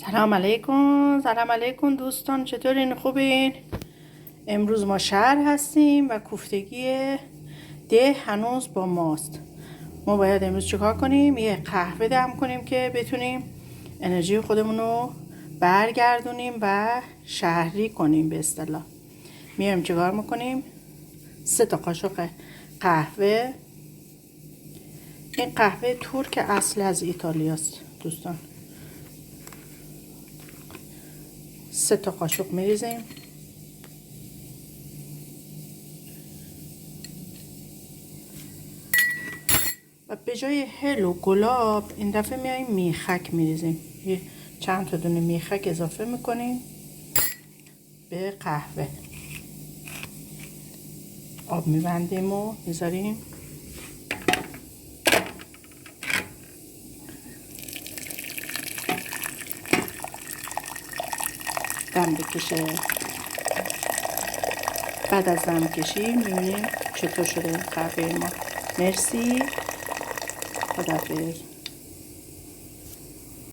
سلام علیکم دوستان، چطورین؟ خوبین؟ امروز ما شهر هستیم و کوفتگی ده هنوز با ماست. ما باید امروز چیکار کنیم؟ یه قهوه دم کنیم که بتونیم انرژی خودمون رو برگردونیم و شهری کنیم. به اصطلاح میایم چیکار میکنیم؟ 3 قاشق قهوه. این قهوه ترک اصل از ایتالیاست دوستان. 3 قاشق میریزیم. و به جای هل و گلاب این دفعه میایم میخک میریزیم. یه چند تا دونه میخک اضافه میکنیم به قهوه. آب میبندیم و میذاریم دم بکشه. بعد از دم کشی میبینیم چطور شده قهوه ما. مرسی، خداحافظ.